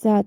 7।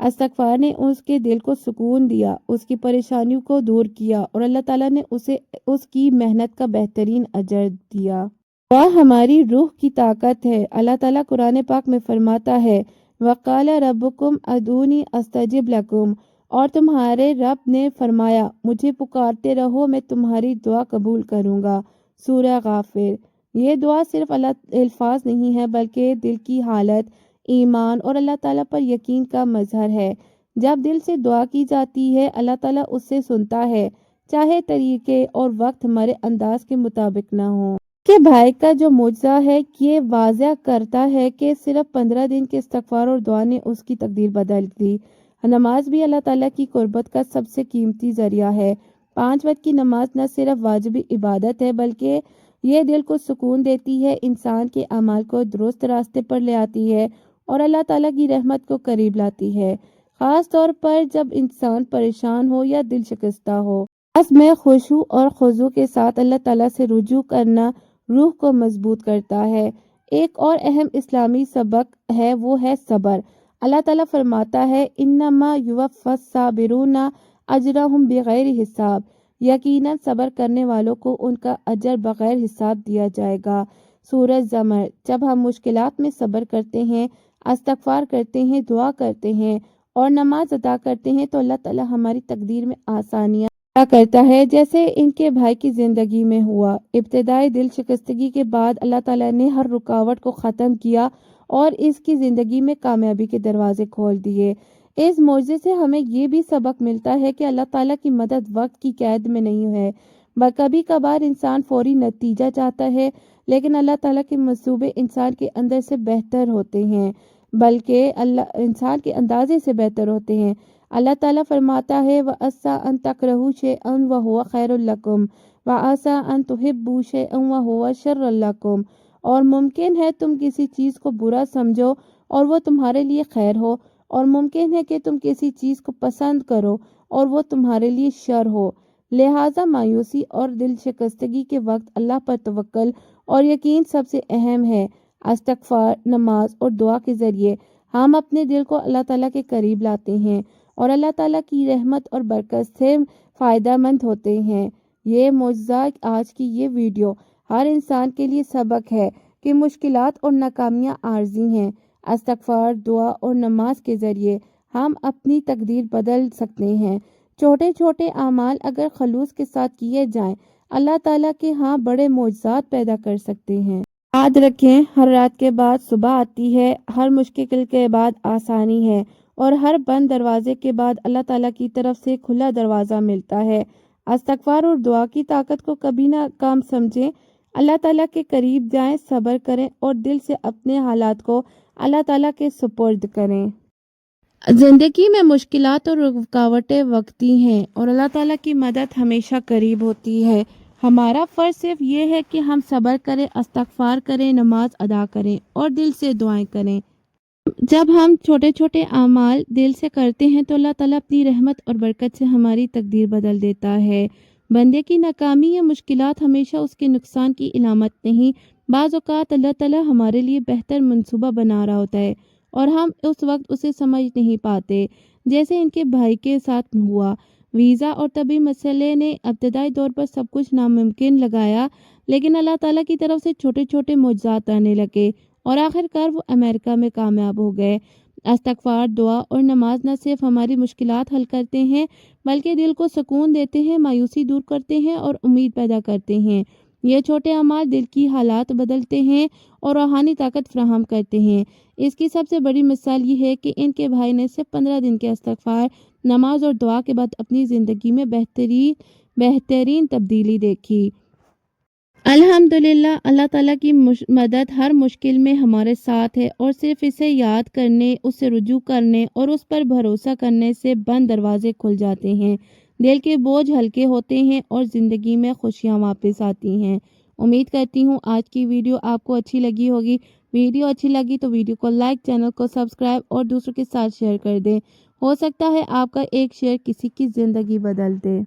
استغفار نے اس کے دل کو سکون دیا، اس کی پریشانیوں کو دور کیا اور اللہ تعالیٰ نے اسے اس کی محنت کا بہترین اجر دیا۔ دعا ہماری روح کی طاقت ہے۔ اللہ تعالیٰ قرآن پاک میں فرماتا ہے وَقَالَ رَبُّكُمْ ادْعُونِي أَسْتَجِبْ لَكُمْ، اور تمہارے رب نے فرمایا مجھے پکارتے رہو میں تمہاری دعا قبول کروں گا۔ سورہ غافر۔ یہ دعا صرف الفاظ نہیں ہے بلکہ دل کی حالت، ایمان اور اللہ تعالیٰ پر یقین کا مظہر ہے۔ جب دل سے دعا کی جاتی ہے اللہ تعالیٰ اس سے سنتا ہے، چاہے طریقے اور وقت ہمارے انداز کے مطابق نہ ہو۔ کہ بھائی کا جو معجزہ ہے یہ واضح کرتا ہے کہ صرف 15 دن کے استغفار اور دعا نے اس کی تقدیر بدل دی۔ نماز بھی اللہ تعالیٰ کی قربت کا سب سے قیمتی ذریعہ ہے۔ 5 وقت کی نماز نہ صرف واجب عبادت ہے بلکہ یہ دل کو سکون دیتی ہے، انسان کے اعمال کو درست راستے پر لے آتی ہے اور اللہ تعالیٰ کی رحمت کو قریب لاتی ہے، خاص طور پر جب انسان پریشان ہو یا دل شکستہ ہو۔ اس میں خشوع اور خضوع کے ساتھ اللہ تعالیٰ سے رجوع کرنا روح کو مضبوط کرتا ہے۔ ایک اور اہم اسلامی سبق ہے وہ ہے صبر۔ اللہ تعالیٰ فرماتا ہے انما یوفی الصابرون اجرہم بغیر حساب، یقیناً صبر کرنے والوں کو ان کا اجر بغیر حساب دیا جائے گا۔ سورہ زمر۔ جب ہم مشکلات میں صبر کرتے ہیں، استغفار کرتے ہیں، دعا کرتے ہیں اور نماز ادا کرتے ہیں تو اللہ تعالیٰ ہماری تقدیر میں آسانیاں پیدا کرتا ہے، جیسے ان کے بھائی کی زندگی میں ہوا۔ ابتدائی دل شکستگی کے بعد اللہ تعالیٰ نے ہر رکاوٹ کو ختم کیا اور اس کی زندگی میں کامیابی کے دروازے کھول دیے۔ اس معجزے سے ہمیں یہ بھی سبق ملتا ہے کہ اللہ تعالیٰ کی مدد وقت کی قید میں نہیں ہے۔ کبھی کبھار انسان فوری نتیجہ چاہتا ہے لیکن اللہ تعالیٰ کے منصوبے انسان کے اندر سے بہتر ہوتے ہیں، بلکہ انسان کے اندازے سے بہتر ہوتے ہیں۔ اللہ تعالیٰ فرماتا ہے وَعَسَىٰ أَن تَكْرَهُوا شَيْئًا وَهُوَ خَيْرٌ لَكُمْ وَعَسَىٰ أَن تُحِبُّوا شَيْئًا وَهُوَ شَرٌّ لَكُمْ، اور ممکن ہے تم کسی چیز کو برا سمجھو اور وہ تمہارے لیے خیر ہو، اور ممکن ہے کہ تم کسی چیز کو پسند کرو اور وہ تمہارے لیے شر ہو۔ لہٰذا مایوسی اور دل شکستگی کے وقت اللہ پر توکل اور یقین سب سے اہم ہے۔ استغفار، نماز اور دعا کے ذریعے ہم اپنے دل کو اللہ تعالیٰ کے قریب لاتے ہیں اور اللہ تعالیٰ کی رحمت اور برکت سے فائدہ مند ہوتے ہیں۔ یہ معجزہ، آج کی یہ ویڈیو ہر انسان کے لیے سبق ہے کہ مشکلات اور ناکامیاں عارضی ہیں۔ استغفار، دعا اور نماز کے ذریعے ہم اپنی تقدیر بدل سکتے ہیں۔ چھوٹے چھوٹے اعمال اگر خلوص کے ساتھ کیے جائیں اللہ تعالیٰ کے ہاں بڑے معجزات پیدا کر سکتے ہیں۔ یاد رکھیں ہر رات کے بعد صبح آتی ہے، ہر مشکل کے بعد آسانی ہے اور ہر بند دروازے کے بعد اللہ تعالیٰ کی طرف سے کھلا دروازہ ملتا ہے۔ استغفار اور دعا کی طاقت کو کبھی نہ کم سمجھیں۔ اللہ تعالیٰ کے قریب جائیں، صبر کریں اور دل سے اپنے حالات کو اللہ تعالیٰ کے سپرد کریں۔ زندگی میں مشکلات اور رکاوٹیں وقتی ہیں اور اللہ تعالیٰ کی مدد ہمیشہ قریب ہوتی ہے۔ ہمارا فرض صرف یہ ہے کہ ہم صبر کریں، استغفار کریں، نماز ادا کریں اور دل سے دعائیں کریں۔ جب ہم چھوٹے چھوٹے اعمال دل سے کرتے ہیں تو اللہ تعالیٰ اپنی رحمت اور برکت سے ہماری تقدیر بدل دیتا ہے۔ بندے کی ناکامی یا مشکلات ہمیشہ اس کے نقصان کی علامت نہیں، بعض اوقات اللہ تعالیٰ ہمارے لیے بہتر منصوبہ بنا رہا ہوتا ہے اور ہم اس وقت اسے سمجھ نہیں پاتے، جیسے ان کے بھائی کے ساتھ ہوا۔ ویزا اور طبی مسئلے نے ابتدائی دور پر سب کچھ ناممکن لگایا، لیکن اللہ تعالیٰ کی طرف سے چھوٹے چھوٹے معجزات آنے لگے اور آخرکار وہ امریکہ میں کامیاب ہو گئے۔ استغفار، دعا اور نماز نہ صرف ہماری مشکلات حل کرتے ہیں بلکہ دل کو سکون دیتے ہیں، مایوسی دور کرتے ہیں اور امید پیدا کرتے ہیں۔ یہ چھوٹے اعمال دل کی حالات بدلتے ہیں اور روحانی طاقت فراہم کرتے ہیں۔ اس کی سب سے بڑی مثال یہ ہے کہ ان کے بھائی نے صرف 15 دن کے استغفار، نماز اور دعا کے بعد اپنی زندگی میں بہترین تبدیلی دیکھی۔ الحمدللہ، اللہ تعالیٰ کی مدد ہر مشکل میں ہمارے ساتھ ہے اور صرف اسے یاد کرنے، اس سے رجوع کرنے اور اس پر بھروسہ کرنے سے بند دروازے کھل جاتے ہیں، دل کے بوجھ ہلکے ہوتے ہیں اور زندگی میں خوشیاں واپس آتی ہیں۔ امید کرتی ہوں آج کی ویڈیو آپ کو اچھی لگی ہوگی۔ ویڈیو اچھی لگی تو ویڈیو کو لائک، چینل کو سبسکرائب اور دوسروں کے ساتھ شیئر کر دیں۔ ہو سکتا ہے آپ کا ایک شیئر کسی کی زندگی بدل دے۔